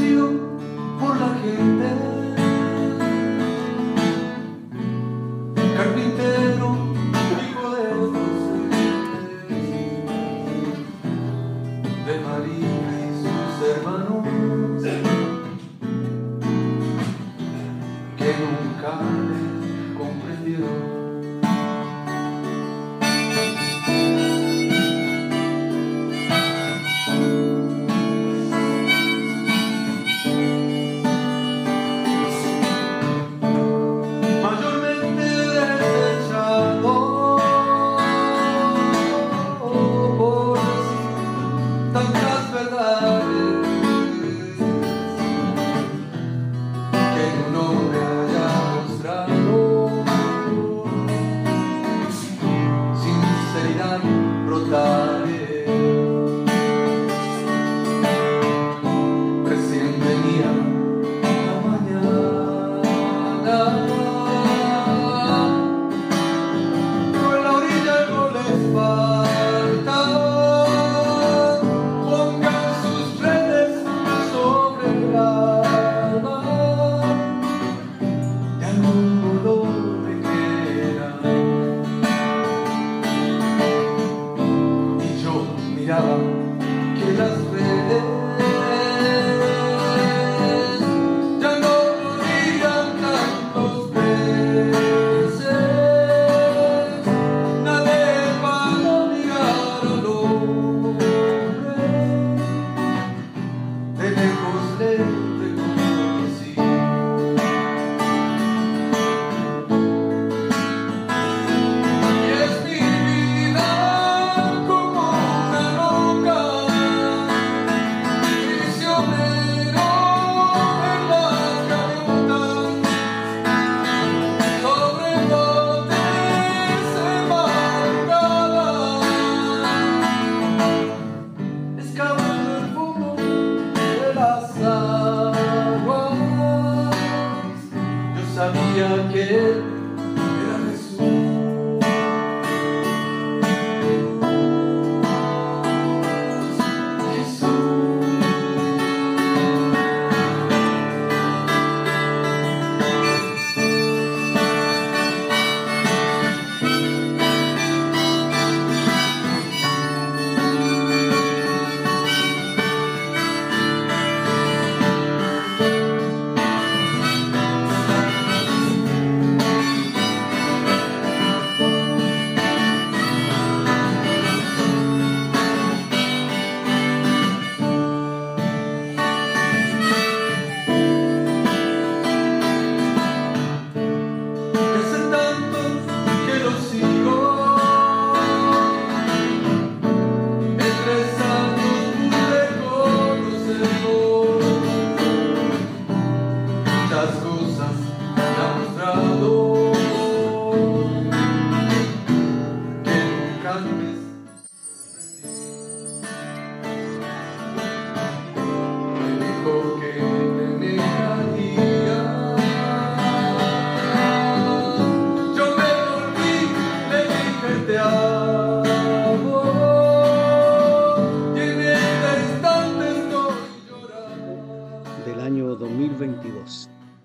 conocido por la gente, carpintero, hijo de José, de María y sus hermanos, que nunca le comprendieron.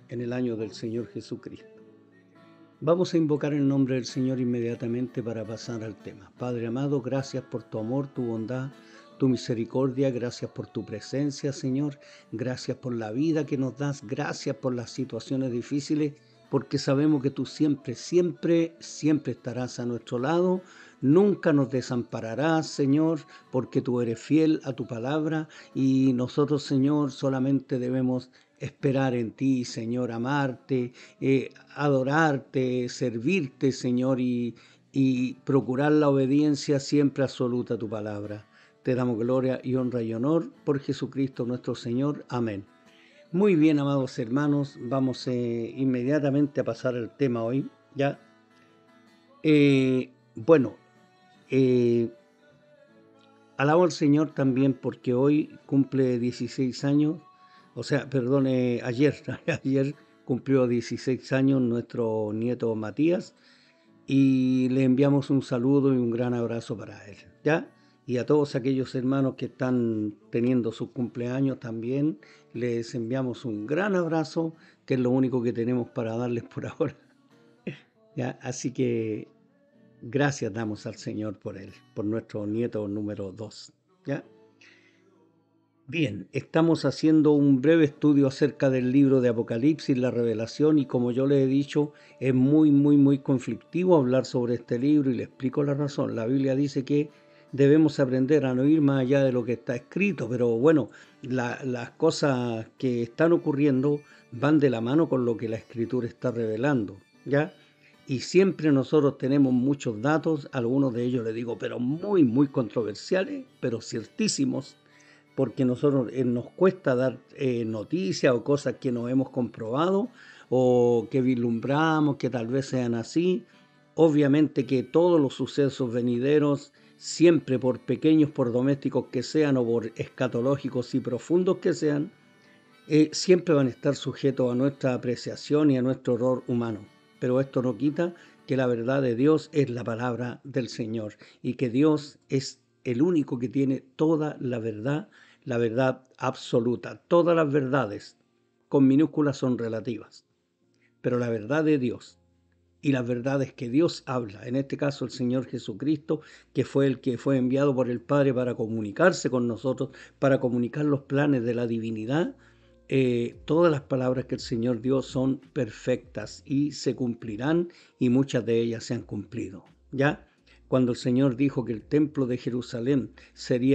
En el año del Señor Jesucristo. Vamos a invocar el nombre del Señor inmediatamente para pasar al tema. Padre amado, gracias por tu amor, tu bondad, tu misericordia, gracias por tu presencia, Señor, gracias por la vida que nos das, gracias por las situaciones difíciles, porque sabemos que tú siempre estarás a nuestro lado, nunca nos desampararás, Señor, porque tú eres fiel a tu palabra y nosotros, Señor, solamente debemos esperar en ti, Señor, amarte, adorarte, servirte, Señor, y procurar la obediencia siempre absoluta a tu palabra. Te damos gloria y honra y honor por Jesucristo nuestro Señor. Amén. Muy bien, amados hermanos, vamos inmediatamente a pasar al tema hoy, ¿ya? Alabo al Señor también porque hoy cumple 16 años, ayer cumplió 16 años nuestro nieto Matías y le enviamos un saludo y un gran abrazo para él, ¿ya? Y a todos aquellos hermanos que están teniendo sus cumpleaños también, les enviamos un gran abrazo, que es lo único que tenemos para darles por ahora. ¿Ya? Así que gracias damos al Señor por él, por nuestro nieto número 2. ¿Ya? Bien, estamos haciendo un breve estudio acerca del libro de Apocalipsis, la revelación, y como yo les he dicho, es muy conflictivo hablar sobre este libro, y le explico la razón. La Biblia dice que debemos aprender a no ir más allá de lo que está escrito, pero bueno, las cosas que están ocurriendo van de la mano con lo que la Escritura está revelando, ¿ya? Y siempre nosotros tenemos muchos datos, algunos de ellos les digo, pero muy controversiales, pero ciertísimos, porque nosotros nos cuesta dar noticias o cosas que no hemos comprobado o que vislumbramos que tal vez sean así. Obviamente que todos los sucesos venideros, siempre por pequeños, por domésticos que sean o por escatológicos y profundos que sean, siempre van a estar sujetos a nuestra apreciación y a nuestro error humano. Pero esto no quita que la verdad de Dios es la palabra del Señor y que Dios es el único que tiene toda la verdad absoluta. Todas las verdades con minúsculas son relativas, pero la verdad de Dios y las verdades que Dios habla, en este caso el Señor Jesucristo, que fue el que fue enviado por el Padre para comunicarse con nosotros, para comunicar los planes de la divinidad, todas las palabras que el Señor dio son perfectas y se cumplirán, y muchas de ellas se han cumplido. ¿Ya? Cuando el Señor dijo que el templo de Jerusalén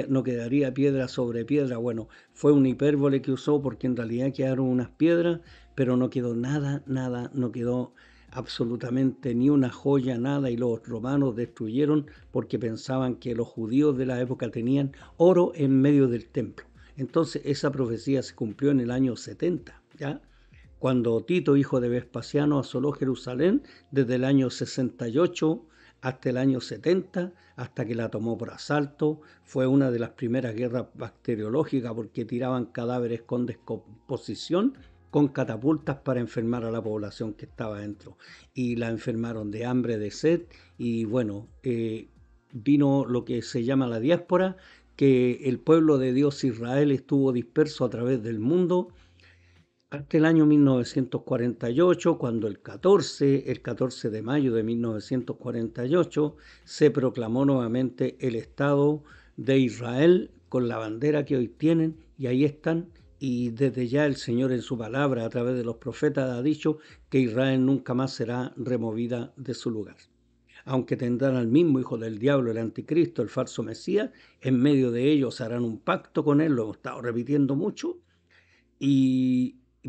no quedaría piedra sobre piedra, bueno, fue una hipérbole que usó, porque en realidad quedaron unas piedras, pero no quedó nada, no quedó absolutamente ni una joya, nada, y los romanos destruyeron porque pensaban que los judíos de la época tenían oro en medio del templo. Entonces esa profecía se cumplió en el año 70, ¿ya? Cuando Tito, hijo de Vespasiano, asoló Jerusalén desde el año 68 hasta el año 70, hasta que la tomó por asalto. Fue una de las primeras guerras bacteriológicas, porque tiraban cadáveres con descomposición con catapultas para enfermar a la población que estaba dentro. Y la enfermaron de hambre, de sed, y bueno, vino lo que se llama la diáspora, que el pueblo de Dios Israel estuvo disperso a través del mundo hasta el año 1948, cuando el 14 de mayo de 1948 se proclamó nuevamente el Estado de Israel con la bandera que hoy tienen, y ahí están. Y desde ya el Señor en su palabra a través de los profetas ha dicho que Israel nunca más será removida de su lugar. Aunque tendrán al mismo hijo del diablo, el anticristo, el falso Mesías, en medio de ellos harán un pacto con él, lo hemos estado repitiendo mucho,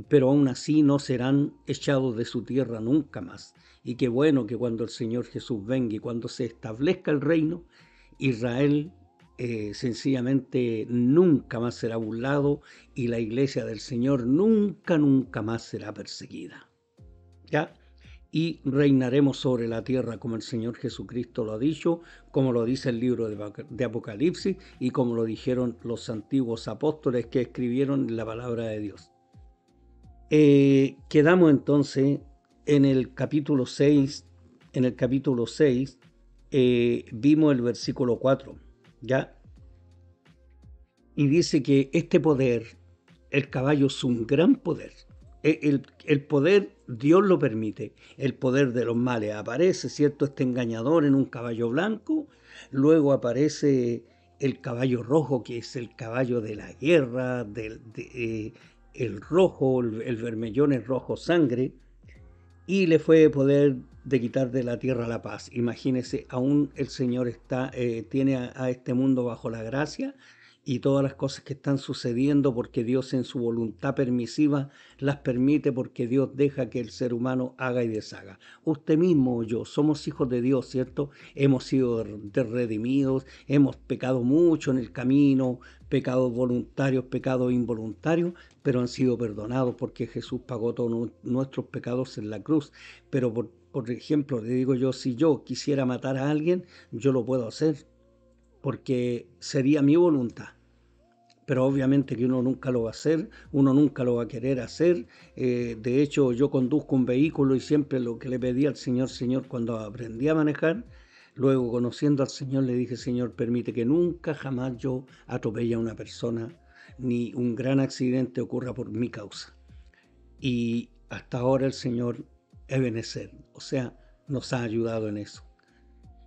pero aún así no serán echados de su tierra nunca más. Y qué bueno que cuando el Señor Jesús venga y cuando se establezca el reino, Israel sencillamente nunca más será burlado, y la iglesia del Señor nunca más será perseguida. ¿Ya? Y reinaremos sobre la tierra como el Señor Jesucristo lo ha dicho, como lo dice el libro de Apocalipsis y como lo dijeron los antiguos apóstoles que escribieron la palabra de Dios. Quedamos entonces en el capítulo 6. En el capítulo 6 vimos el versículo 4, ¿ya? Y dice que este poder, el caballo, es un gran poder. El poder, Dios lo permite. El poder de los males aparece, ¿cierto? Este engañador en un caballo blanco. Luego aparece el caballo rojo, que es el caballo de la guerra, el rojo, el vermellón es rojo sangre, y le fue poder de quitar de la tierra la paz. Imagínese, aún el Señor tiene a este mundo bajo la gracia, y todas las cosas que están sucediendo porque Dios en su voluntad permisiva las permite, porque Dios deja que el ser humano haga y deshaga. Usted mismo o yo somos hijos de Dios, ¿cierto? Hemos sido redimidos, hemos pecado mucho en el camino, pecados voluntarios, pecados involuntarios, pero han sido perdonados porque Jesús pagó todos nuestros pecados en la cruz. Pero por ejemplo, le digo yo, si yo quisiera matar a alguien, yo lo puedo hacer, porque sería mi voluntad. Pero obviamente que uno nunca lo va a hacer, uno nunca lo va a querer hacer. De hecho, yo conduzco un vehículo y siempre lo que le pedí al Señor, cuando aprendí a manejar, Luego, conociendo al Señor, le dije, Señor, permite que nunca jamás yo atropelle a una persona, ni un gran accidente ocurra por mi causa. Y hasta ahora el Señor Ebenezer, o sea, nos ha ayudado en eso.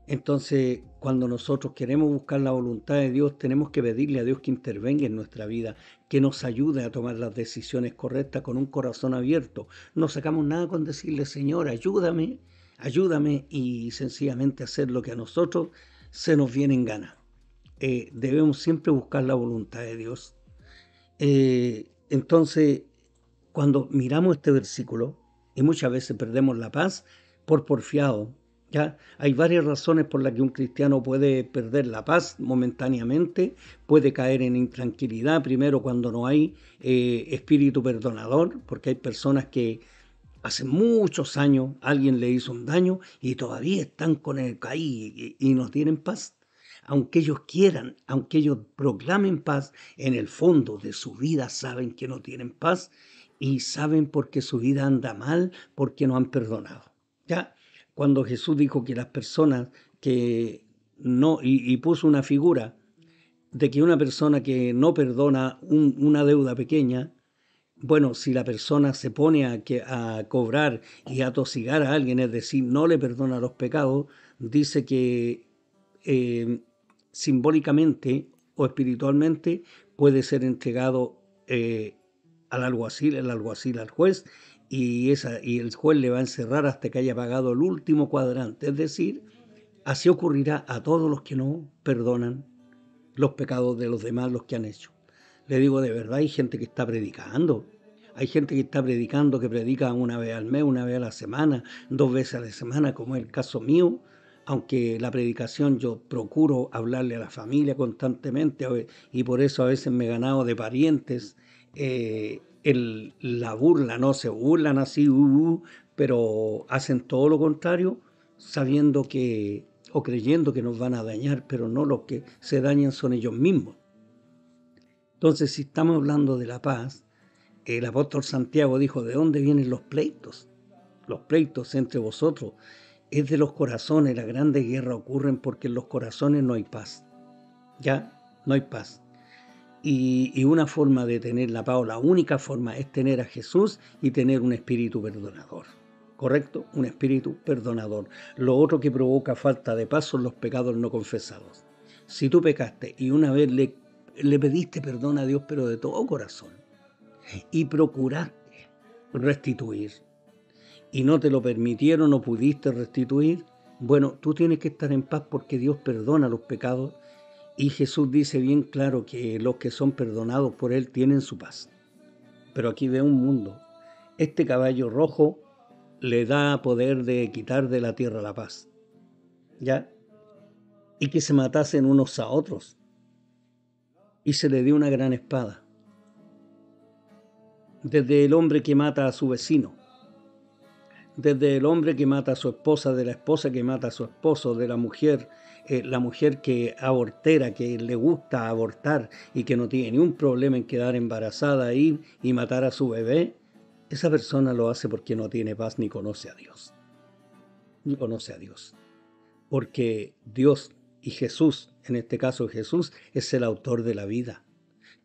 Entonces, cuando nosotros queremos buscar la voluntad de Dios, tenemos que pedirle a Dios que intervenga en nuestra vida, que nos ayude a tomar las decisiones correctas con un corazón abierto. No sacamos nada con decirle, Señor, ayúdame, ayúdame, y sencillamente hacer lo que a nosotros se nos viene en gana. Debemos siempre buscar la voluntad de Dios. Entonces, cuando miramos este versículo, y muchas veces perdemos la paz por porfiado, ¿ya? Hay varias razones por las que un cristiano puede perder la paz momentáneamente, puede caer en intranquilidad, primero cuando no hay espíritu perdonador, porque hay personas que hace muchos años alguien le hizo un daño y todavía están con el ahí y no tienen paz. Aunque ellos quieran, aunque ellos proclamen paz, en el fondo de su vida saben que no tienen paz y saben porque su vida anda mal, porque no han perdonado. ¿Ya? Cuando Jesús dijo que las personas que no, y puso una figura de que una persona que no perdona una deuda pequeña, bueno, si la persona se pone a cobrar y a tosigar a alguien, es decir, no le perdona los pecados, dice que eh, simbólicamente o espiritualmente puede ser entregado al alguacil, el alguacil al juez, y el juez le va a encerrar hasta que haya pagado el último cuadrante. Es decir, así ocurrirá a todos los que no perdonan los pecados de los demás, los que han hecho. Le digo, de verdad, hay gente que está predicando. Hay gente que está predicando, que predica una vez al mes, una vez a la semana, 2 veces a la semana, como es el caso mío. Aunque la predicación yo procuro hablarle a la familia constantemente, y por eso a veces me he ganado de parientes la burla, no se burlan así, pero hacen todo lo contrario, sabiendo que o creyendo que nos van a dañar, pero no, los que se dañan son ellos mismos. Entonces, si estamos hablando de la paz, el apóstol Santiago dijo, ¿de dónde vienen los pleitos? Los pleitos entre vosotros es de los corazones. Las grandes guerras ocurren porque en los corazones no hay paz. ¿Ya? No hay paz. Y una forma de tener la paz, o la única forma, es tener a Jesús y tener un espíritu perdonador. ¿Correcto? Un espíritu perdonador. Lo otro que provoca falta de paz son los pecados no confesados. Si tú pecaste y una vez le pediste perdón a Dios, pero de todo corazón, y procuraste restituir, y no te lo permitieron o pudiste restituir, bueno, tú tienes que estar en paz porque Dios perdona los pecados, y Jesús dice bien claro que los que son perdonados por Él tienen su paz. Pero aquí ve un mundo. Este caballo rojo le da poder de quitar de la tierra la paz, ¿ya? Y que se matasen unos a otros, y se le dio una gran espada. Desde el hombre que mata a su vecino, desde el hombre que mata a su esposa, de la esposa que mata a su esposo, de la mujer que abortera, que le gusta abortar y que no tiene ni un problema en quedar embarazada y matar a su bebé, esa persona lo hace porque no tiene paz ni conoce a Dios. Ni conoce a Dios. Porque Dios y Jesús, en este caso Jesús, es el autor de la vida.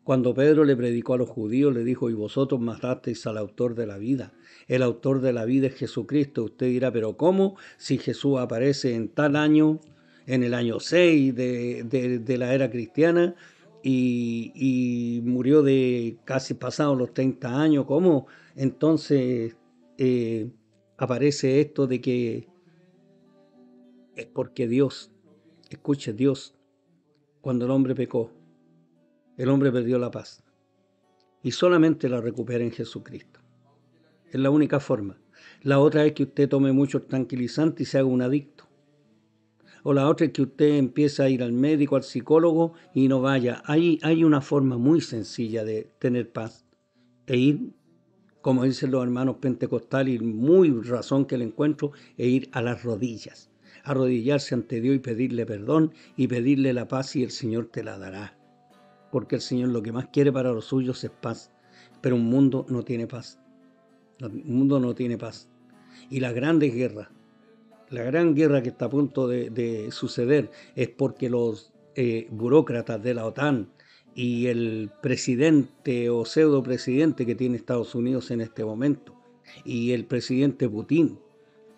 Cuando Pedro le predicó a los judíos, le dijo, y vosotros matasteis al autor de la vida. El autor de la vida es Jesucristo. Usted dirá, pero ¿cómo? Si Jesús aparece en tal año, en el año 6 de la era cristiana, y murió de casi pasados los 30 años, ¿cómo? Entonces aparece esto de que es porque Dios, escuche, Dios, cuando el hombre pecó, el hombre perdió la paz y solamente la recupera en Jesucristo. Es la única forma. La otra es que usted tome muchos tranquilizantes y se haga un adicto. O la otra es que usted empiece a ir al médico, al psicólogo y no vaya. Hay una forma muy sencilla de tener paz. E ir, como dicen los hermanos pentecostales, y muy razón que le encuentro, e ir a las rodillas. Arrodillarse ante Dios y pedirle perdón y pedirle la paz, y el Señor te la dará. Porque el Señor lo que más quiere para los suyos es paz. Pero un mundo no tiene paz. El mundo no tiene paz. Y las grandes guerras La gran guerra que está a punto de suceder es porque los burócratas de la OTAN y el presidente o pseudo presidente que tiene Estados Unidos en este momento, y el presidente Putin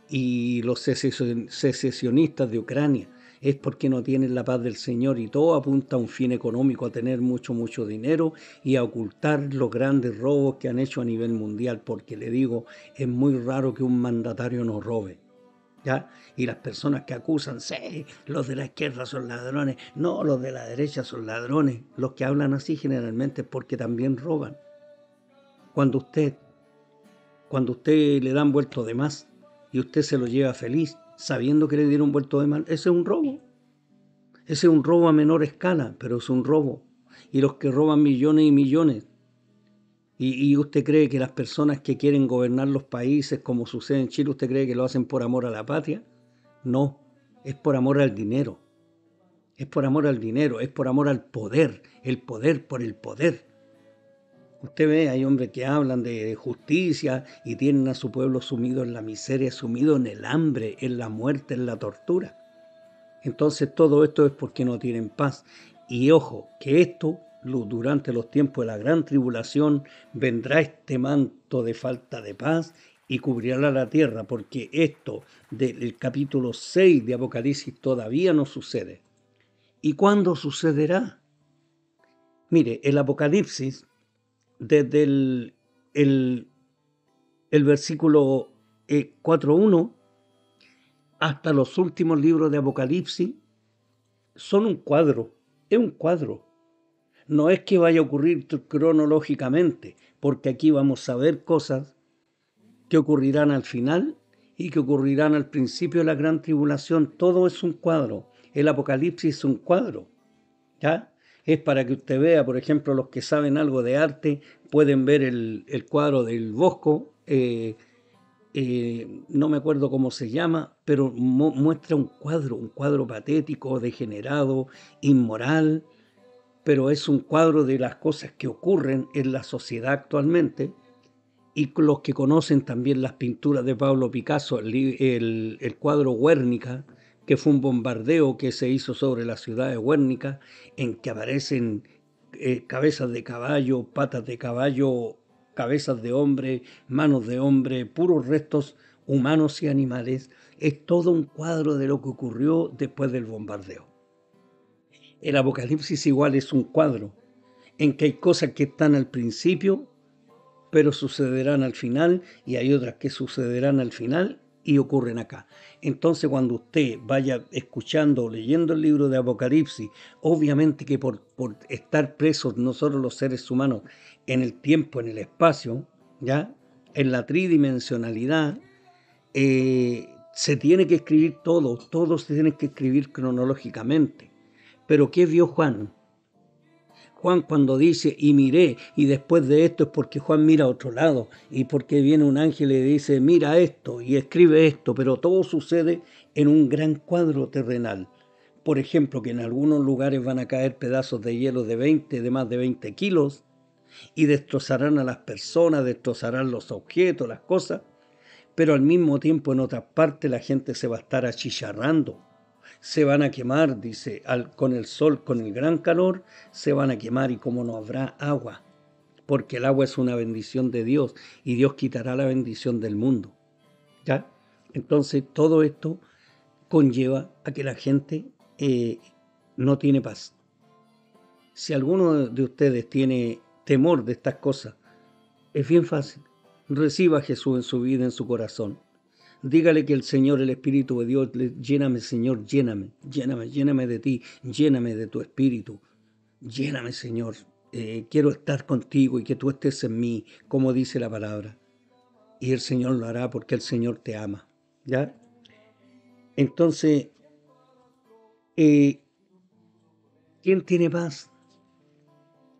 y los secesionistas de Ucrania, es porque no tienen la paz del Señor, y todo apunta a un fin económico, a tener mucho, mucho dinero y a ocultar los grandes robos que han hecho a nivel mundial, porque le digo, es muy raro que un mandatario nos robe. ¿Ya? Y las personas que acusan, sí, los de la izquierda son ladrones, no, los de la derecha son ladrones. Los que hablan así generalmente es porque también roban. Cuando usted, cuando usted le dan vuelto de más y usted se lo lleva feliz, sabiendo que le dieron vuelto de más, ese es un robo. Ese es un robo a menor escala, pero es un robo. Y los que roban millones y millones, ¿y usted cree que las personas que quieren gobernar los países, como sucede en Chile, usted cree que lo hacen por amor a la patria? No, es por amor al dinero. Es por amor al dinero, es por amor al poder, el poder por el poder. Usted ve, hay hombres que hablan de justicia y tienen a su pueblo sumido en la miseria, sumido en el hambre, en la muerte, en la tortura. Entonces todo esto es porque no tienen paz. Y ojo, que esto, durante los tiempos de la gran tribulación, vendrá este manto de falta de paz y cubrirá la tierra, porque esto del capítulo 6 de Apocalipsis todavía no sucede. ¿Y cuándo sucederá? Mire, el Apocalipsis, desde el versículo 4.1 hasta los últimos libros de Apocalipsis, son un cuadro, es un cuadro. No es que vaya a ocurrir cronológicamente, porque aquí vamos a ver cosas que ocurrirán al final y que ocurrirán al principio de la gran tribulación. Todo es un cuadro. El Apocalipsis es un cuadro, ¿ya? Es para que usted vea, por ejemplo, los que saben algo de arte pueden ver el cuadro del Bosco, no me acuerdo cómo se llama, pero muestra un cuadro patético, degenerado, inmoral, pero es un cuadro de las cosas que ocurren en la sociedad actualmente. Y los que conocen también las pinturas de Pablo Picasso, el cuadro Guernica, que fue un bombardeo que se hizo sobre la ciudad de Guernica, en que aparecen cabezas de caballo, patas de caballo, cabezas de hombre, manos de hombre, puros restos humanos y animales. Es todo un cuadro de lo que ocurrió después del bombardeo. El Apocalipsis igual es un cuadro, en que hay cosas que están al principio, pero sucederán al final, y hay otras que sucederán al final y ocurren acá. Entonces, cuando usted vaya escuchando o leyendo el libro de Apocalipsis, obviamente que por estar presos nosotros los seres humanos en el tiempo, en el espacio, ¿ya? En la tridimensionalidad, se tiene que escribir todo se tiene que escribir cronológicamente. Pero ¿qué vio Juan? Juan cuando dice, y miré, y después de esto es porque Juan mira a otro lado, y porque viene un ángel y le dice, mira esto, y escribe esto, pero todo sucede en un gran cuadro terrenal. Por ejemplo, que en algunos lugares van a caer pedazos de hielo de más de 20 kilos, y destrozarán a las personas, destrozarán los objetos, las cosas, pero al mismo tiempo en otras partes la gente se va a estar achicharrando. Se van a quemar, dice, con el sol, con el gran calor, se van a quemar, y como no habrá agua, porque el agua es una bendición de Dios y Dios quitará la bendición del mundo. ¿Ya? Entonces todo esto conlleva a que la gente no tiene paz. Si alguno de ustedes tiene temor de estas cosas, es bien fácil. Reciba a Jesús en su vida, en su corazón. Dígale que el Señor, el Espíritu de Dios, lléname, Señor, lléname de ti, lléname de tu Espíritu, lléname, Señor. Quiero estar contigo y que tú estés en mí, como dice la palabra. Y el Señor lo hará porque el Señor te ama, ¿ya? Entonces, ¿quién tiene paz?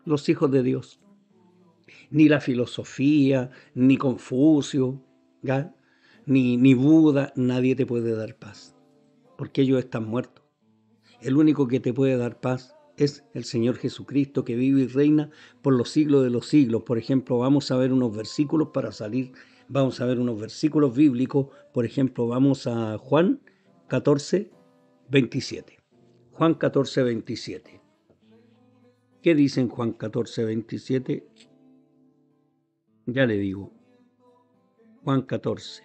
Los hijos de Dios. Ni la filosofía, ni Confucio, ¿ya? Ni Buda, nadie te puede dar paz, porque ellos están muertos. El único que te puede dar paz es el Señor Jesucristo, que vive y reina por los siglos de los siglos. Por ejemplo, vamos a ver unos versículos para salir Vamos a ver unos versículos bíblicos. Por ejemplo, vamos a Juan 14, 27. Juan 14, 27. ¿Qué dice en Juan 14, 27? Ya le digo. Juan 14.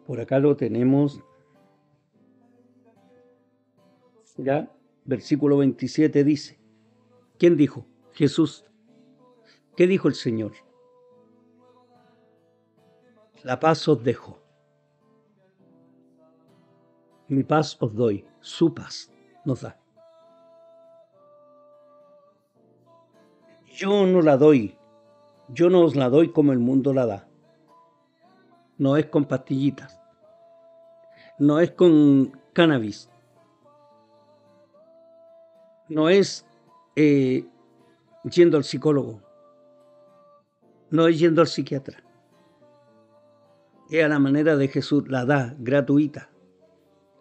Por acá lo tenemos. Ya, versículo 27 dice. ¿Quién dijo? Jesús. ¿Qué dijo el Señor? La paz os dejo. Mi paz os doy. Su paz nos da. Yo no la doy. Yo no os la doy como el mundo la da. No es con pastillitas. No es con cannabis. No es yendo al psicólogo. No es yendo al psiquiatra. Es a la manera de Jesús. La da gratuita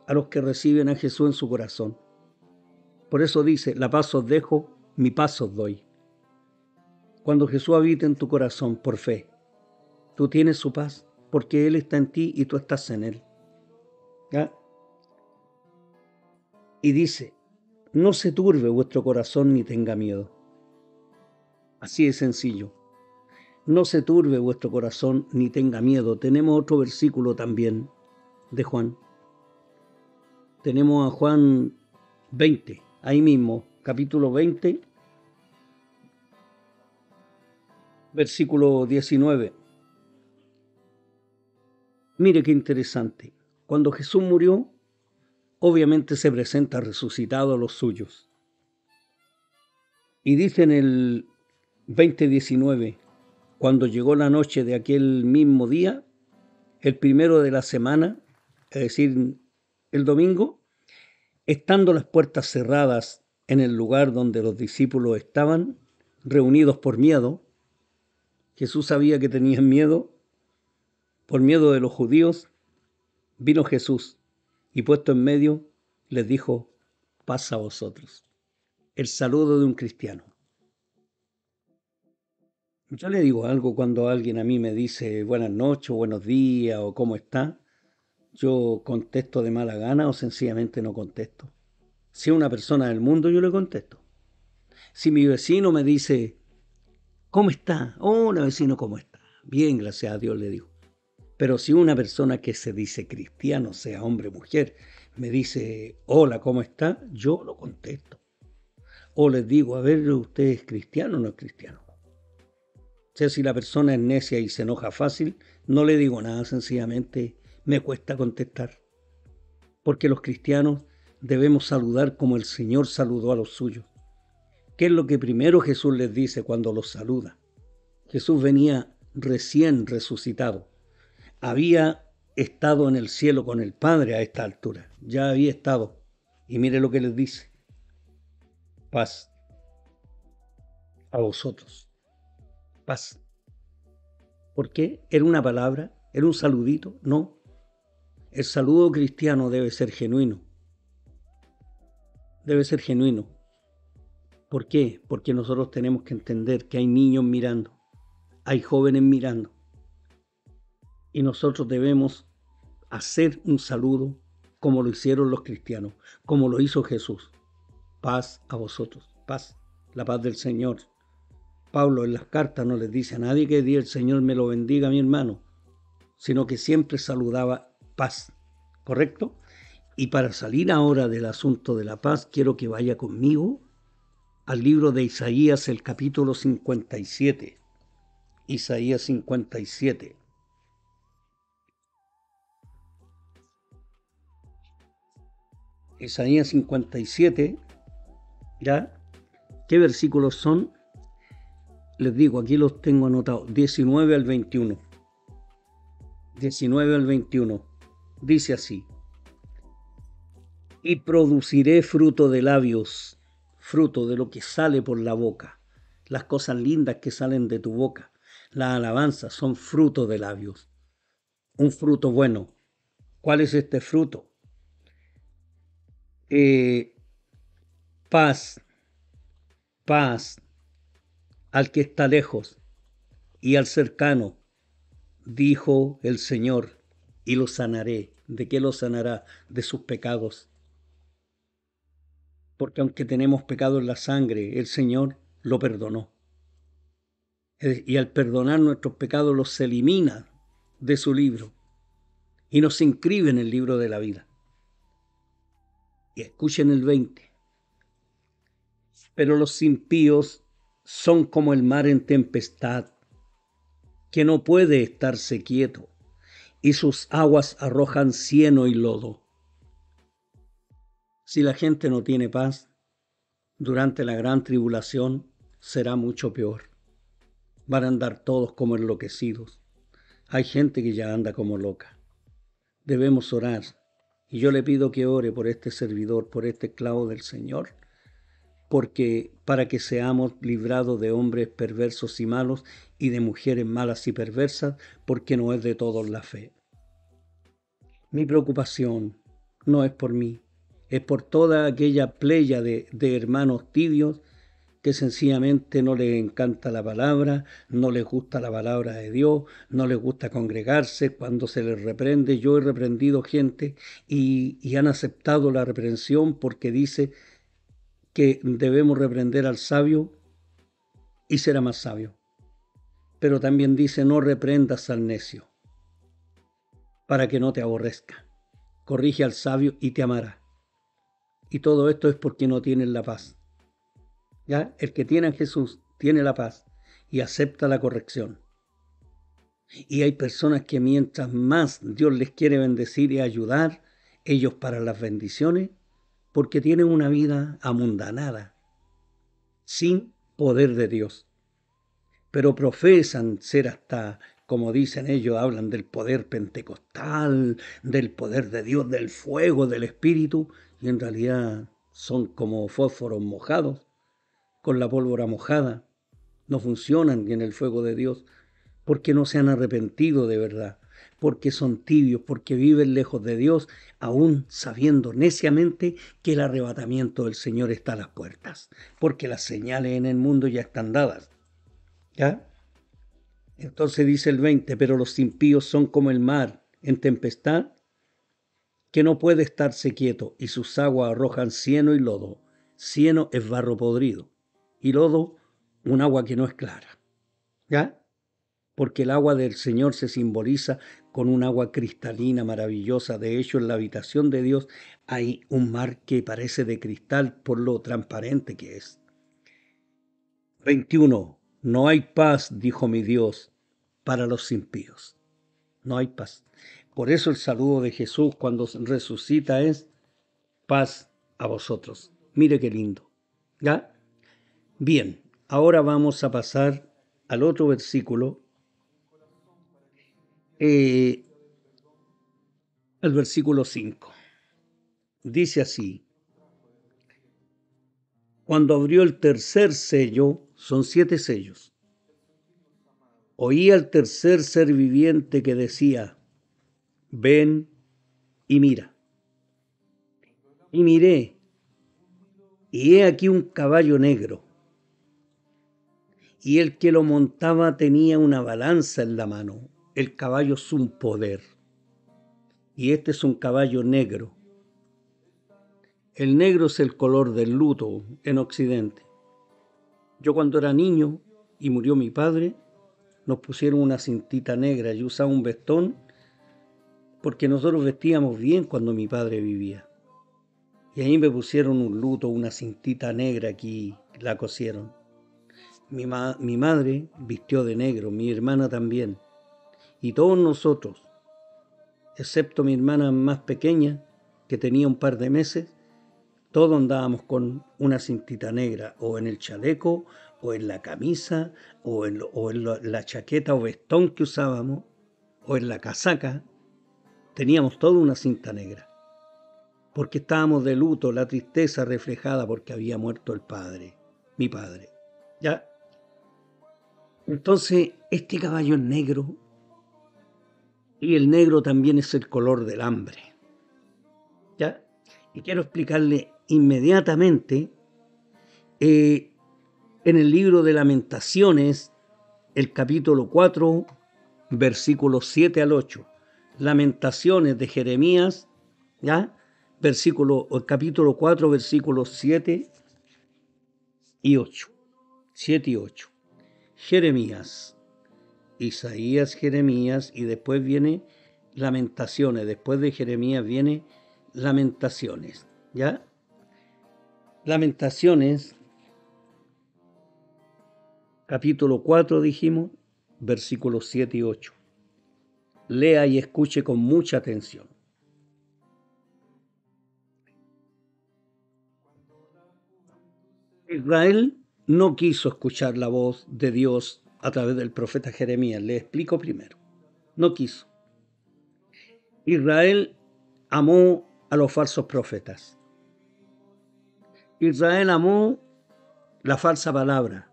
a los que reciben a Jesús en su corazón. Por eso dice, la paz os dejo, mi paz os doy. Cuando Jesús habita en tu corazón por fe, tú tienes su paz, porque Él está en ti y tú estás en Él. ¿Ya? Y dice, no se turbe vuestro corazón ni tenga miedo. Así de sencillo. No se turbe vuestro corazón ni tenga miedo. Tenemos otro versículo también de Juan. Tenemos a Juan 20, ahí mismo, capítulo 20, versículo 19. Mire qué interesante. Cuando Jesús murió, obviamente se presenta resucitado a los suyos. Y dice en el 20:19, cuando llegó la noche de aquel mismo día, el primero de la semana, es decir, el domingo, estando las puertas cerradas en el lugar donde los discípulos estaban, reunidos por miedo, Jesús sabía que tenían miedo, por miedo de los judíos, vino Jesús y puesto en medio les dijo, paz a vosotros. El saludo de un cristiano. Yo le digo algo cuando alguien a mí me dice buenas noches, o buenos días o cómo está. Yo contesto de mala gana o sencillamente no contesto. Si es una persona del mundo, yo le contesto. Si mi vecino me dice, ¿cómo está? Hola vecino, ¿cómo está? Bien, gracias a Dios, le digo. Pero si una persona que se dice cristiano, sea hombre o mujer, me dice, hola, ¿cómo está? Yo lo contesto. O les digo, a ver, ¿usted es cristiano o no es cristiano? O sea, si la persona es necia y se enoja fácil, no le digo nada, sencillamente me cuesta contestar. Porque los cristianos debemos saludar como el Señor saludó a los suyos. ¿Qué es lo que primero Jesús les dice cuando los saluda? Jesús venía recién resucitado. Había estado en el cielo con el Padre a esta altura. Ya había estado. Y mire lo que les dice. Paz a vosotros. Paz. ¿Por qué? ¿Era una palabra? ¿Era un saludito? No. El saludo cristiano debe ser genuino. Debe ser genuino. ¿Por qué? Porque nosotros tenemos que entender que hay niños mirando, hay jóvenes mirando. Y nosotros debemos hacer un saludo como lo hicieron los cristianos, como lo hizo Jesús. Paz a vosotros, paz, la paz del Señor. Pablo en las cartas no les dice a nadie que diga el Señor me lo bendiga, mi hermano, sino que siempre saludaba paz, ¿correcto? Y para salir ahora del asunto de la paz, quiero que vaya conmigo al libro de Isaías, el capítulo 57. Isaías 57. Isaías 57, ¿ya? ¿Qué versículos son? Les digo, aquí los tengo anotados, 19 al 21. 19 al 21. Dice así. Y produciré fruto de labios, fruto de lo que sale por la boca. Las cosas lindas que salen de tu boca, las alabanzas son fruto de labios. Un fruto bueno. ¿Cuál es este fruto? Paz, paz al que está lejos y al cercano, dijo el Señor, y lo sanaré. ¿De qué lo sanará? De sus pecados. Porque aunque tenemos pecado en la sangre, el Señor lo perdonó. Y al perdonar nuestros pecados los elimina de su libro y nos inscribe en el libro de la vida. Y escuchen el 20. Pero los impíos son como el mar en tempestad, que no puede estarse quieto, y sus aguas arrojan cieno y lodo. Si la gente no tiene paz, durante la gran tribulación será mucho peor. Van a andar todos como enloquecidos. Hay gente que ya anda como loca. Debemos orar. Y yo le pido que ore por este servidor, por este esclavo del Señor, porque para que seamos librados de hombres perversos y malos y de mujeres malas y perversas, porque no es de todos la fe. Mi preocupación no es por mí, es por toda aquella playa de hermanos tibios que sencillamente no les encanta la palabra, no les gusta la palabra de Dios, no les gusta congregarse cuando se les reprende. Yo he reprendido gente y han aceptado la reprensión porque dice que debemos reprender al sabio y será más sabio. Pero también dice, no reprendas al necio, para que no te aborrezca. Corrige al sabio y te amará. Y todo esto es porque no tienen la paz. ¿Ya? El que tiene a Jesús tiene la paz y acepta la corrección. Y hay personas que mientras más Dios les quiere bendecir y ayudar, ellos paran las bendiciones porque tienen una vida amundanada, sin poder de Dios. Pero profesan ser hasta, como dicen ellos, hablan del poder pentecostal, del poder de Dios, del fuego, del Espíritu, y en realidad son como fósforos mojados, con la pólvora mojada. No funcionan en el fuego de Dios, porque no se han arrepentido de verdad, porque son tibios, porque viven lejos de Dios, aún sabiendo neciamente que el arrebatamiento del Señor está a las puertas, porque las señales en el mundo ya están dadas. ¿Ya? Entonces dice el 20, pero los impíos son como el mar en tempestad, que no puede estarse quieto, y sus aguas arrojan cieno y lodo. Cieno es barro podrido, y lodo un agua que no es clara. ¿Ya? Porque el agua del Señor se simboliza con un agua cristalina maravillosa. De hecho, en la habitación de Dios hay un mar que parece de cristal por lo transparente que es. 21. No hay paz, dijo mi Dios, para los impíos. No hay paz. Por eso el saludo de Jesús cuando resucita es paz a vosotros. Mire qué lindo. ¿Ya? Bien, ahora vamos a pasar al otro versículo, al versículo 5. Dice así: cuando abrió el tercer sello, son 7 sellos, oí al tercer ser viviente que decía, ven y mira. Y miré, y he aquí un caballo negro, y el que lo montaba tenía una balanza en la mano. El caballo es un poder, y este es un caballo negro. El negro es el color del luto en Occidente. Yo cuando era niño y murió mi padre, nos pusieron una cintita negra y usaba un vestón porque nosotros vestíamos bien cuando mi padre vivía. Y ahí me pusieron un luto, una cintita negra aquí, la cosieron. Mi madre vistió de negro, mi hermana también. Y todos nosotros, excepto mi hermana más pequeña, que tenía un par de meses, todos andábamos con una cintita negra, o en el chaleco, o en la camisa, o en la chaqueta o vestón que usábamos, o en la casaca. Teníamos toda una cinta negra, porque estábamos de luto, la tristeza reflejada porque había muerto el padre, mi padre. ¿Ya? Entonces, este caballo es negro, y el negro también es el color del hambre. ¿Ya? Y quiero explicarle inmediatamente en el libro de Lamentaciones, el capítulo 4, versículos 7 al 8. Lamentaciones de Jeremías, ¿ya? Capítulo 4, versículos 7 y 8. 7 y 8. Jeremías, Isaías, Jeremías, y después viene Lamentaciones. Después de Jeremías viene Lamentaciones, ¿ya? Lamentaciones, capítulo 4, dijimos, versículos 7 y 8. Lea y escuche con mucha atención. Israel no quiso escuchar la voz de Dios a través del profeta Jeremías. Le explico primero. No quiso. Israel amó a los falsos profetas. Israel amó la falsa palabra,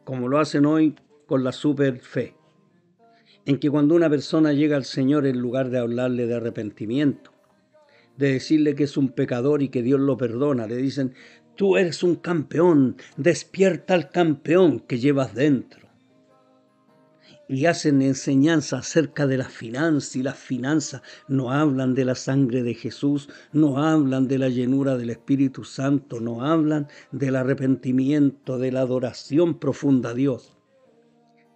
como lo hacen hoy con la super fe, en que cuando una persona llega al Señor, en lugar de hablarle de arrepentimiento, de decirle que es un pecador y que Dios lo perdona, le dicen: tú eres un campeón, despierta al campeón que llevas dentro. Y hacen enseñanza acerca de las finanzas, y las finanzas no hablan de la sangre de Jesús, no hablan de la llenura del Espíritu Santo, no hablan del arrepentimiento, de la adoración profunda a Dios.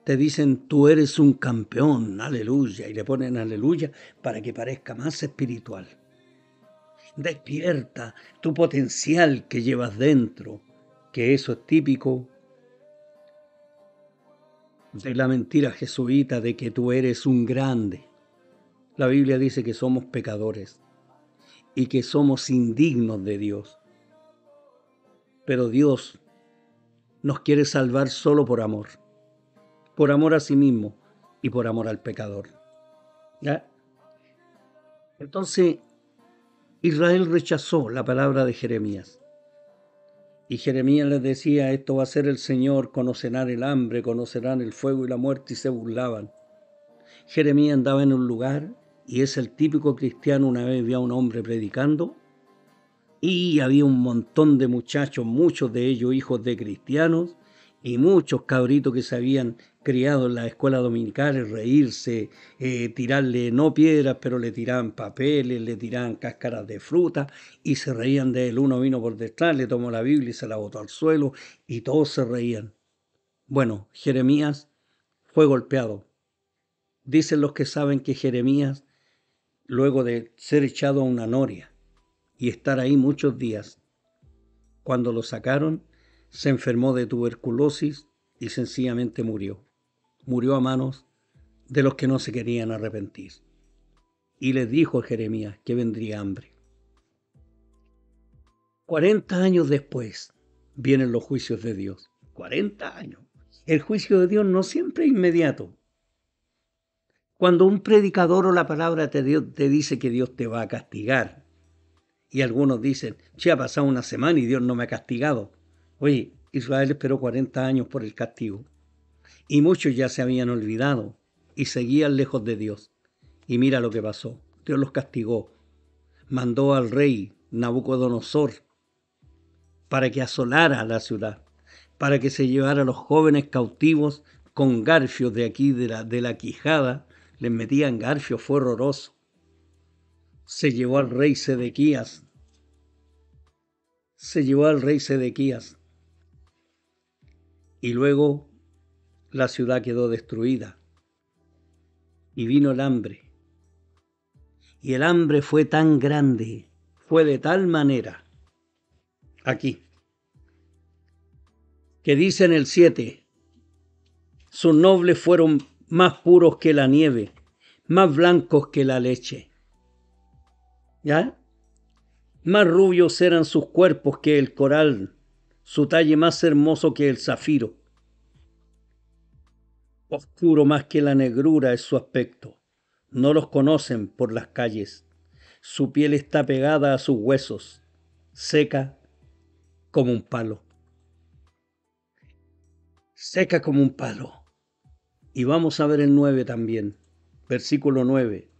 Te dicen: tú eres un campeón, aleluya, y le ponen aleluya para que parezca más espiritual. Despierta tu potencial que llevas dentro, que eso es típico de la mentira jesuita de que tú eres un grande. La Biblia dice que somos pecadores y que somos indignos de Dios. Pero Dios nos quiere salvar solo por amor a sí mismo y por amor al pecador. ¿Ya? Entonces, Israel rechazó la palabra de Jeremías. Y Jeremías les decía: esto va a ser el Señor, conocerán el hambre, conocerán el fuego y la muerte, y se burlaban. Jeremías andaba en un lugar, y es el típico cristiano. Una vez vio a un hombre predicando, y había un montón de muchachos, muchos de ellos hijos de cristianos, y muchos cabritos que se habían criado en las escuelas dominicales, reírse, tirarle no piedras, pero le tiraban papeles, le tiraban cáscaras de fruta, y se reían de él. Uno vino por detrás, le tomó la Biblia y se la botó al suelo, y todos se reían. Bueno, Jeremías fue golpeado. Dicen los que saben que Jeremías, luego de ser echado a una noria y estar ahí muchos días, cuando lo sacaron, se enfermó de tuberculosis y sencillamente murió. Murió a manos de los que no se querían arrepentir. Y les dijo a Jeremías que vendría hambre. 40 años después vienen los juicios de Dios. 40 años. El juicio de Dios no siempre es inmediato. Cuando un predicador o la palabra te dice que Dios te va a castigar, y algunos dicen: che, ha pasado una semana y Dios no me ha castigado. Oye, Israel esperó 40 años por el castigo, y muchos ya se habían olvidado y seguían lejos de Dios. Y mira lo que pasó: Dios los castigó. Mandó al rey Nabucodonosor para que asolara la ciudad, para que se llevara a los jóvenes cautivos con garfios de aquí, de la quijada. Les metían garfios, fue horroroso. Se llevó al rey Sedequías. Y luego la ciudad quedó destruida. Y vino el hambre. Y el hambre fue tan grande, fue de tal manera, aquí, que dice en el 7, sus nobles fueron más puros que la nieve, más blancos que la leche. ¿Ya? Más rubios eran sus cuerpos que el coral, su talle más hermoso que el zafiro. Oscuro más que la negrura es su aspecto. No los conocen por las calles. Su piel está pegada a sus huesos, seca como un palo. Seca como un palo. Y vamos a ver el 9 también, versículo 9.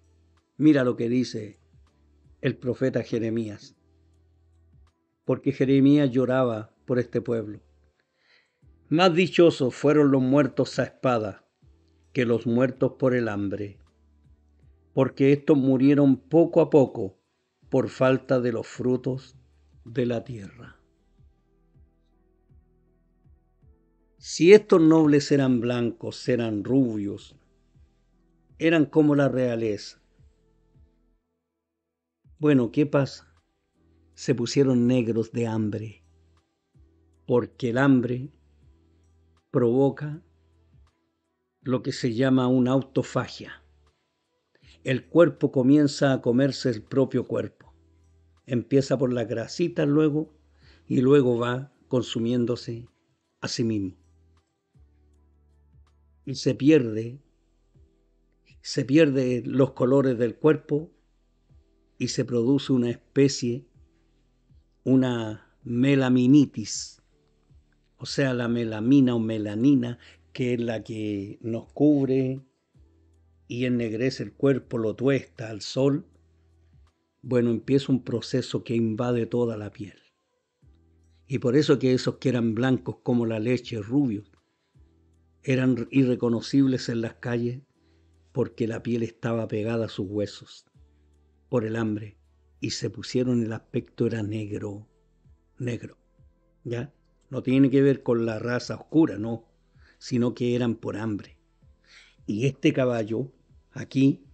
Mira lo que dice el profeta Jeremías. Porque Jeremías lloraba por este pueblo. Más dichosos fueron los muertos a espada que los muertos por el hambre, porque estos murieron poco a poco por falta de los frutos de la tierra. Si estos nobles eran blancos, eran rubios, eran como la realeza. Bueno, ¿qué pasa? Se pusieron negros de hambre, porque el hambre provoca lo que se llama una autofagia. El cuerpo comienza a comerse el propio cuerpo. Empieza por las grasitas luego y luego va consumiéndose a sí mismo. Y se pierde los colores del cuerpo y se produce una especie, una melaminitis, o sea, la melamina o melanina, que es la que nos cubre y ennegrece el cuerpo, lo tuesta al sol. Bueno, empieza un proceso que invade toda la piel. Y por eso que esos que eran blancos como la leche, rubios, eran irreconocibles en las calles porque la piel estaba pegada a sus huesos por el hambre y se pusieron, el aspecto era negro, ¿ya? No tiene que ver con la raza oscura, no, sino que eran por hambre. Y este caballo, aquí,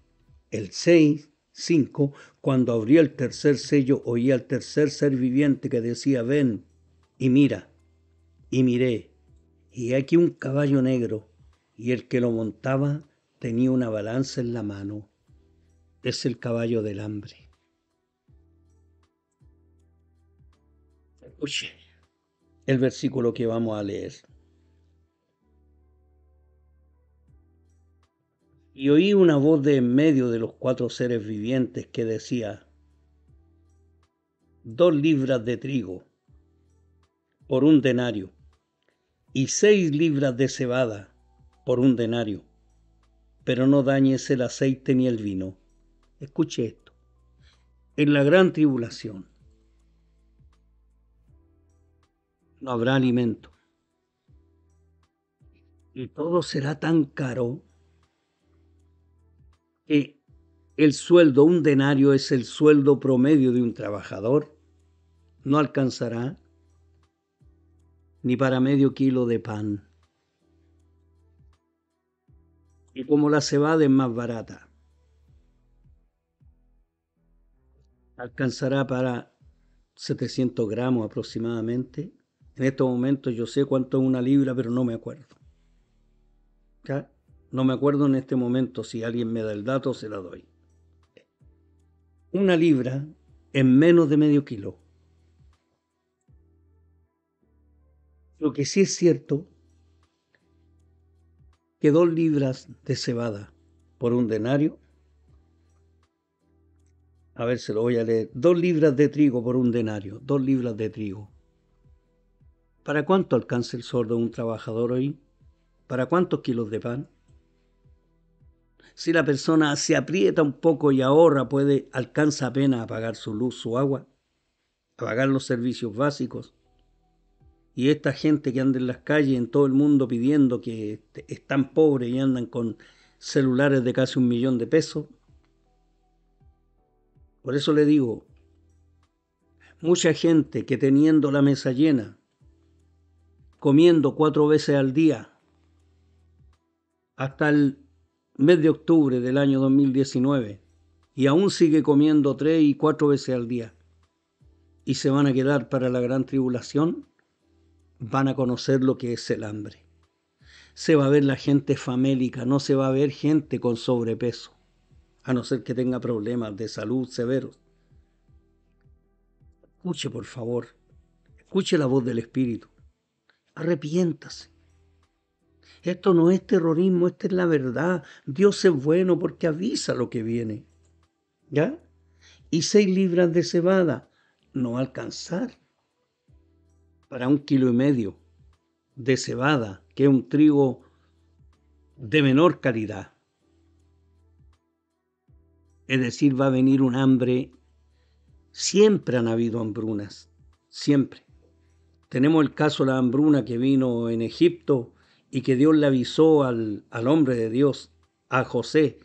el 6:5, cuando abría el tercer sello, oía al tercer ser viviente que decía: ven y mira. Y miré, y aquí un caballo negro, y el que lo montaba tenía una balanza en la mano. Es el caballo del hambre. Escuche el versículo que vamos a leer. Y oí una voz de en medio de los 4 seres vivientes que decía: 2 libras de trigo por 1 denario, y 6 libras de cebada por 1 denario, pero no dañes el aceite ni el vino. Escuche esto. En la gran tribulación no habrá alimento, y todo será tan caro que el sueldo, 1 denario es el sueldo promedio de un trabajador, no alcanzará ni para medio kilo de pan. Y como la cebada es más barata, alcanzará para 700 gramos aproximadamente. En estos momentos yo sé cuánto es 1 libra, pero no me acuerdo. ¿Ya? No me acuerdo en este momento. Si alguien me da el dato, se la doy. 1 libra en menos de medio kilo. Lo que sí es cierto, que 2 libras de cebada por 1 denario, a ver, se lo voy a leer, 2 libras de trigo por 1 denario, 2 libras de trigo. ¿Para cuánto alcanza el sueldo de un trabajador hoy? ¿Para cuántos kilos de pan? Si la persona se aprieta un poco y ahorra, alcanza apenas a pagar su luz, su agua, a pagar los servicios básicos. Y esta gente que anda en las calles en todo el mundo pidiendo, que están pobres y andan con celulares de casi 1 millón de pesos. Por eso le digo, mucha gente que teniendo la mesa llena, comiendo 4 veces al día, hasta el mes de octubre del año 2019, y aún sigue comiendo 3 y 4 veces al día, y se van a quedar para la gran tribulación, van a conocer lo que es el hambre. Se va a ver la gente famélica, no se va a ver gente con sobrepeso, a no ser que tenga problemas de salud severos. Escuche, por favor, escuche la voz del Espíritu. Arrepiéntase. Esto no es terrorismo, esta es la verdad. Dios es bueno porque avisa lo que viene. ¿Ya? Y 6 libras de cebada no va a alcanzar para 1,5 kilos de cebada, que es un trigo de menor calidad. Es decir, va a venir un hambre. Siempre han habido hambrunas, siempre. Tenemos el caso de la hambruna que vino en Egipto y que Dios le avisó al hombre de Dios, a José,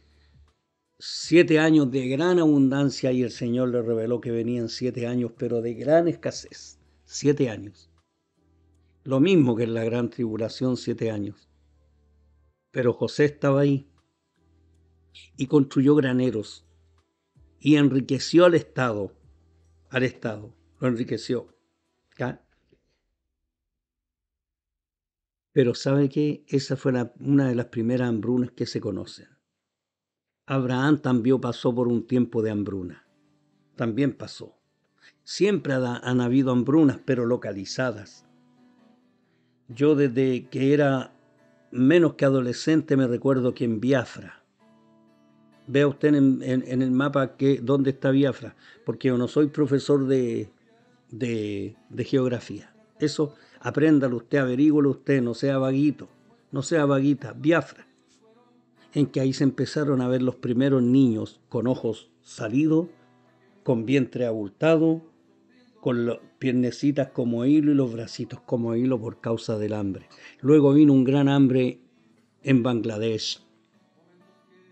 7 años de gran abundancia, y el Señor le reveló que venían 7 años, pero de gran escasez. 7 años. Lo mismo que en la gran tribulación, 7 años. Pero José estaba ahí y construyó graneros y enriqueció al Estado, lo enriqueció. ¿Ya? Pero ¿sabe qué? Esa fue una de las primeras hambrunas que se conocen. Abraham también pasó por un tiempo de hambruna. También pasó. Siempre han habido hambrunas, pero localizadas. Yo desde que era menos que adolescente me recuerdo que en Biafra, vea usted en el mapa dónde está Biafra, porque yo no soy profesor de geografía. Eso apréndalo usted, averígüelo usted, no sea vaguito, no sea vaguita. Biafra, en que ahí se empezaron a ver los primeros niños con ojos salidos, con vientre abultado, con las piernecitas como hilo y los bracitos como hilo por causa del hambre. Luego vino un gran hambre en Bangladesh,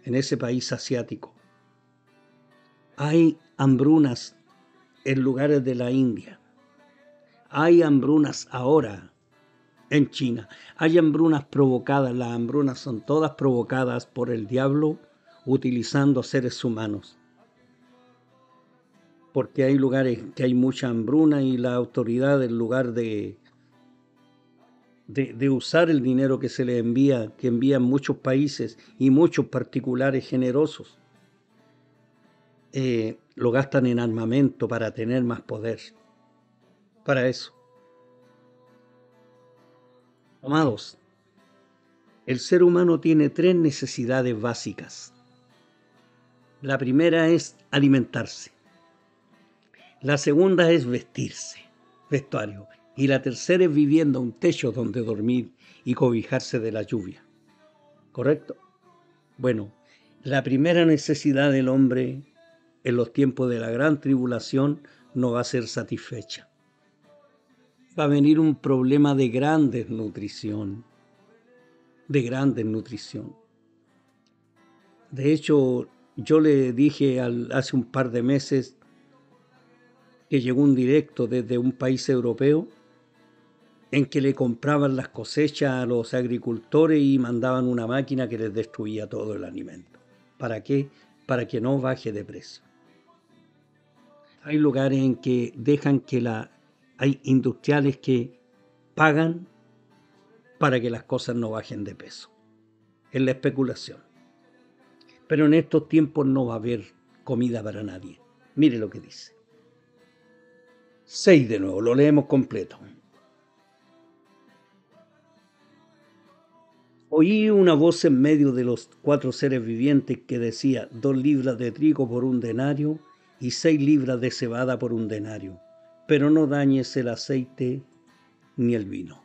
en ese país asiático. Hay hambrunas en lugares de la India. Hay hambrunas ahora en China. Hay hambrunas provocadas. Las hambrunas son todas provocadas por el diablo utilizando seres humanos. Porque hay lugares que hay mucha hambruna y la autoridad, en lugar de usar el dinero que se les envía, que envían muchos países y muchos particulares generosos, lo gastan en armamento para tener más poder. Para eso. Amados, el ser humano tiene 3 necesidades básicas. La primera es alimentarse. La segunda es vestirse, vestuario. Y la tercera es viviendo un techo donde dormir y cobijarse de la lluvia. ¿Correcto? Bueno, la primera necesidad del hombre en los tiempos de la gran tribulación no va a ser satisfecha. Va a venir un problema de gran desnutrición. De hecho, yo le dije hace un par de meses que llegó un directo desde un país europeo en que le compraban las cosechas a los agricultores y mandaban una máquina que les destruía todo el alimento. ¿Para qué? Para que no baje de precio. Hay lugares en que dejan que hay industriales que pagan para que las cosas no bajen de peso. Es la especulación. Pero en estos tiempos no va a haber comida para nadie. Mire lo que dice. 6 de nuevo, lo leemos completo. Oí una voz en medio de los 4 seres vivientes que decía: 2 libras de trigo por 1 denario y 6 libras de cebada por 1 denario, pero no dañes el aceite ni el vino.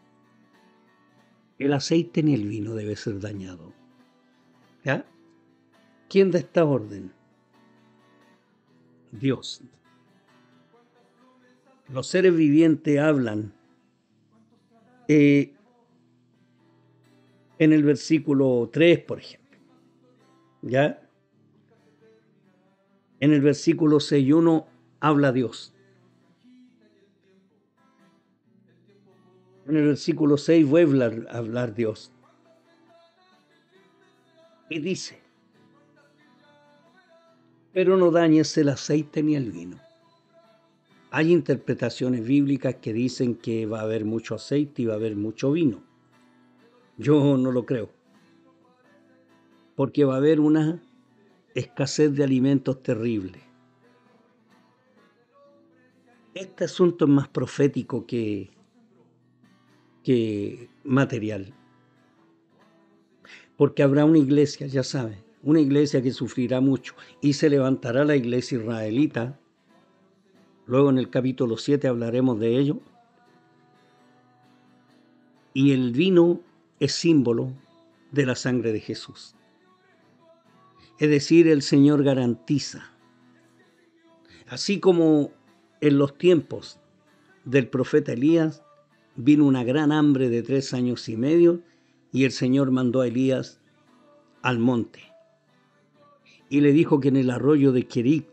El aceite ni el vino debe ser dañado. ¿Ya? ¿Quién da esta orden? Dios. Los seres vivientes hablan. En el versículo 3, por ejemplo. ¿Ya? En el versículo 6:1 habla Dios. En el versículo 6 vuelve a hablar Dios. Y dice: pero no dañes el aceite ni el vino. Hay interpretaciones bíblicas que dicen que va a haber mucho aceite y va a haber mucho vino. Yo no lo creo. Porque va a haber una escasez de alimentos terrible. Este asunto es más profético que material. Porque habrá una iglesia, ya saben, una iglesia que sufrirá mucho, y se levantará la iglesia israelita. Luego en el capítulo 7 hablaremos de ello. Y el vino es símbolo de la sangre de Jesús. Es decir, el Señor garantiza, así como en los tiempos del profeta Elías, vino una gran hambre de 3 años y medio y el Señor mandó a Elías al monte y le dijo que en el arroyo de Kerit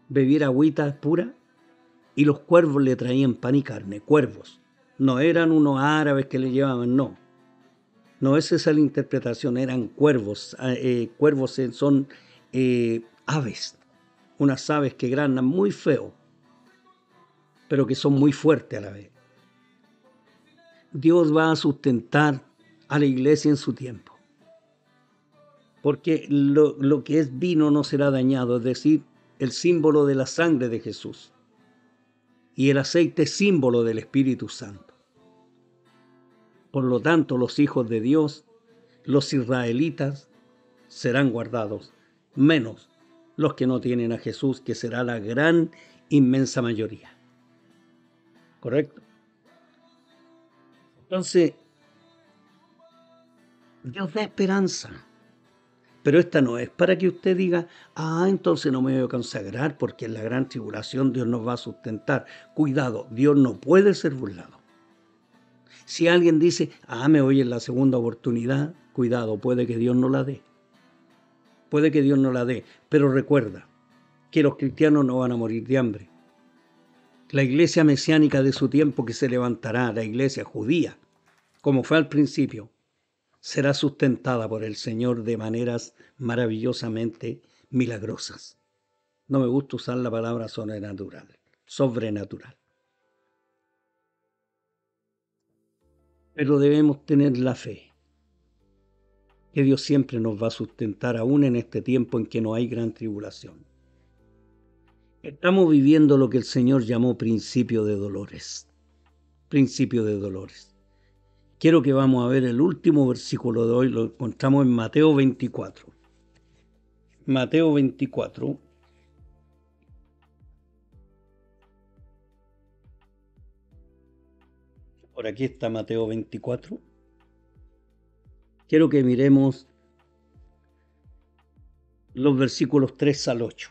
bebiera agüita pura y los cuervos le traían pan y carne, cuervos. No eran unos árabes que le llevaban, no. No es esa la interpretación, eran cuervos. Cuervos son aves, unas aves que granan muy feo, pero que son muy fuertes a la vez. Dios va a sustentar a la iglesia en su tiempo, porque lo que es vino no será dañado, es decir, el símbolo de la sangre de Jesús, y el aceite es símbolo del Espíritu Santo. Por lo tanto, los hijos de Dios, los israelitas, serán guardados, menos los que no tienen a Jesús, que será la gran, inmensa mayoría. ¿Correcto? Entonces, Dios da esperanza. Pero esta no es para que usted diga, entonces no me voy a consagrar porque en la gran tribulación Dios nos va a sustentar. Cuidado, Dios no puede ser burlado. Si alguien dice, me voy en la segunda oportunidad, cuidado, puede que Dios no la dé. Puede que Dios no la dé, pero recuerda que los cristianos no van a morir de hambre. La iglesia mesiánica de su tiempo que se levantará, la iglesia judía, como fue al principio, será sustentada por el Señor de maneras maravillosamente milagrosas. No me gusta usar la palabra sobrenatural. Pero debemos tener la fe que Dios siempre nos va a sustentar aún en este tiempo en que no hay gran tribulación. Estamos viviendo lo que el Señor llamó principio de dolores. Principio de dolores. Quiero que vamos a ver el último versículo de hoy, lo encontramos en Mateo 24. Mateo 24. Por aquí está Mateo 24. Quiero que miremos los versículos 3 al 8.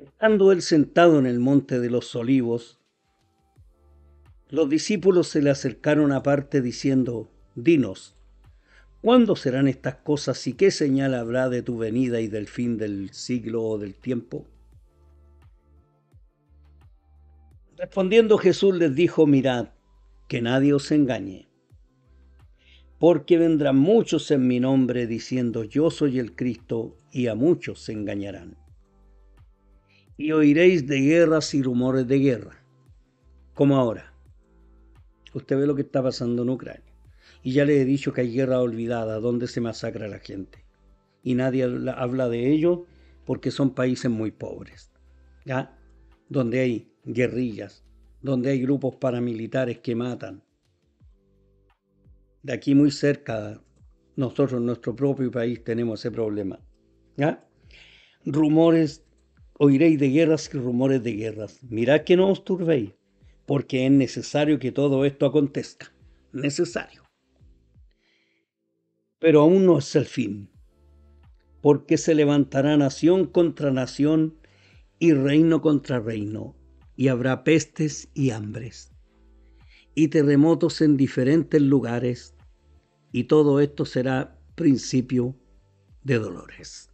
Estando él sentado en el monte de los olivos, los discípulos se le acercaron aparte diciendo, dinos, ¿cuándo serán estas cosas y qué señal habrá de tu venida y del fin del siglo o del tiempo? Respondiendo Jesús les dijo, mirad, que nadie os engañe, porque vendrán muchos en mi nombre diciendo, yo soy el Cristo, y a muchos se engañarán. Y oiréis de guerras y rumores de guerra, como ahora. Usted ve lo que está pasando en Ucrania. Y ya le he dicho que hay guerra olvidada, donde se masacra a la gente. Y nadie habla de ello porque son países muy pobres, ¿ya? Donde hay guerrillas, donde hay grupos paramilitares que matan. De aquí muy cerca, nosotros en nuestro propio país tenemos ese problema, ¿ya? Rumores, oiréis de guerras y rumores de guerras. Mirad que no os turbéis, porque es necesario que todo esto acontezca. Necesario. Pero aún no es el fin, porque se levantará nación contra nación y reino contra reino, y habrá pestes y hambres, y terremotos en diferentes lugares, y todo esto será principio de dolores.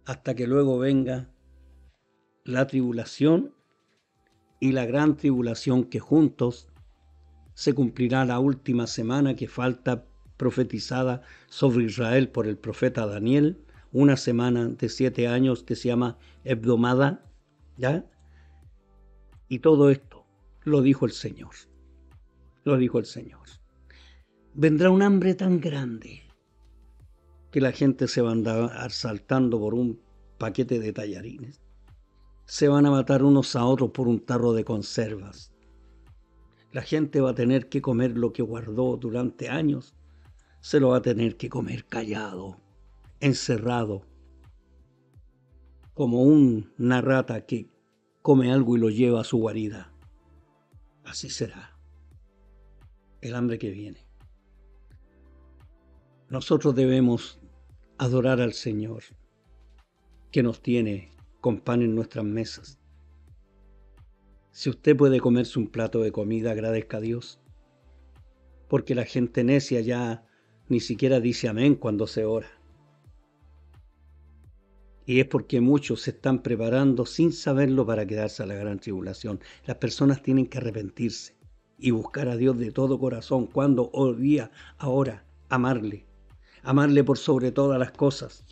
Hasta que luego venga la tribulación y la gran tribulación que juntos se cumplirá la última semana que falta profetizada sobre Israel por el profeta Daniel, una semana de 7 años que se llama Hebdomada, ¿ya? Y todo esto lo dijo el Señor. Lo dijo el Señor. Vendrá un hambre tan grande que la gente se va a andar saltando por un paquete de tallarines. Se van a matar unos a otros por un tarro de conservas. La gente va a tener que comer lo que guardó durante años. Se lo va a tener que comer callado, encerrado, como una rata que come algo y lo lleva a su guarida. Así será el hambre que viene. Nosotros debemos adorar al Señor, que nos tiene con pan en nuestras mesas. Si usted puede comerse un plato de comida, agradezca a Dios, porque la gente necia ya ni siquiera dice amén cuando se ora. Y es porque muchos se están preparando sin saberlo para quedarse a la gran tribulación. Las personas tienen que arrepentirse y buscar a Dios de todo corazón. Cuando, hoy día, ahora, amarle. Amarle por sobre todas las cosas.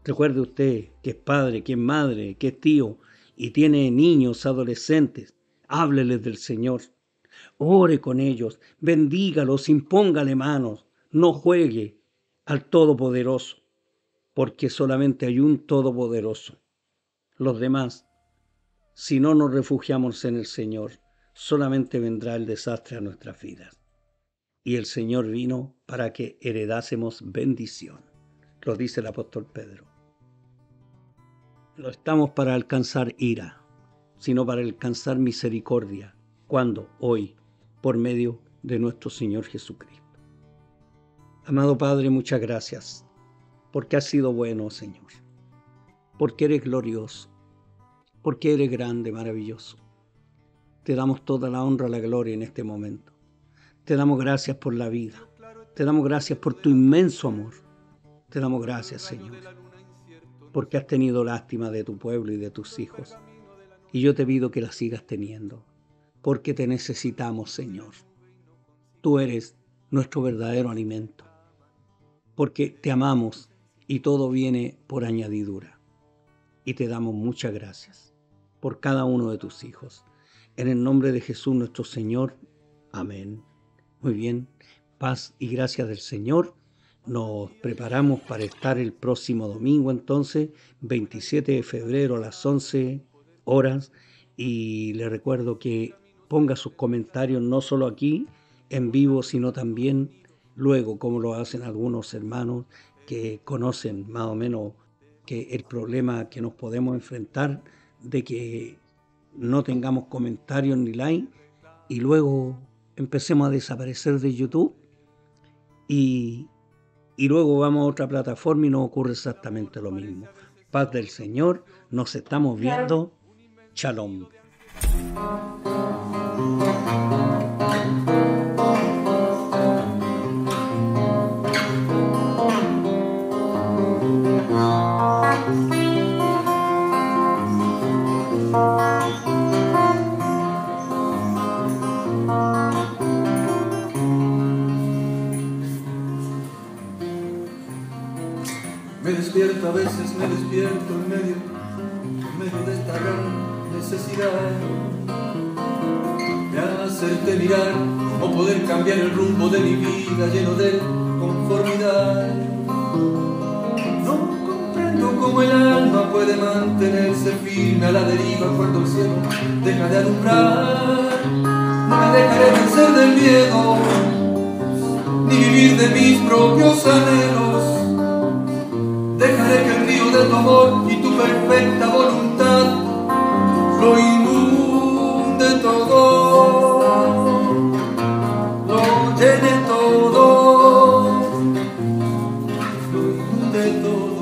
Recuerde usted que es padre, que es madre, que es tío y tiene niños, adolescentes. Hábleles del Señor. Ore con ellos, bendígalos, impóngale manos. No juegue al Todopoderoso, porque solamente hay un Todopoderoso. Los demás, si no nos refugiamos en el Señor, solamente vendrá el desastre a nuestras vidas. Y el Señor vino para que heredásemos bendición. Lo dice el apóstol Pedro. No estamos para alcanzar ira, sino para alcanzar misericordia. ¿Cuándo? Hoy, por medio de nuestro Señor Jesucristo. Amado Padre, muchas gracias, porque has sido bueno, Señor, porque eres glorioso, porque eres grande, maravilloso. Te damos toda la honra, la gloria en este momento. Te damos gracias por la vida. Te damos gracias por tu inmenso amor. Te damos gracias, Señor, porque has tenido lástima de tu pueblo y de tus hijos. Y yo te pido que la sigas teniendo, porque te necesitamos, Señor. Tú eres nuestro verdadero alimento, porque te amamos y todo viene por añadidura. Y te damos muchas gracias por cada uno de tus hijos. En el nombre de Jesús nuestro Señor. Amén. Muy bien, paz y gracia del Señor. Nos preparamos para estar el próximo domingo, entonces, 27 de febrero a las 11 horas. Y le recuerdo que ponga sus comentarios no solo aquí, en vivo, sino también luego, como lo hacen algunos hermanos que conocen más o menos que el problema que nos podemos enfrentar de que no tengamos comentarios ni like y luego empecemos a desaparecer de YouTube y luego vamos a otra plataforma y nos ocurre exactamente lo mismo. Paz del Señor, nos estamos viendo. Shalom. Me despierto, a veces me despierto en medio de esta gran necesidad de hacerte mirar o poder cambiar el rumbo de mi vida lleno de conformidad. No comprendo cómo el alma puede mantenerse firme a la deriva cuando el cielo deja de alumbrar. No me dejaré vencer del miedo ni vivir de mis propios anhelos. Dejaré que el río de tu amor y tu perfecta voluntad lo inunde todo, lo llene todo, lo inunde todo.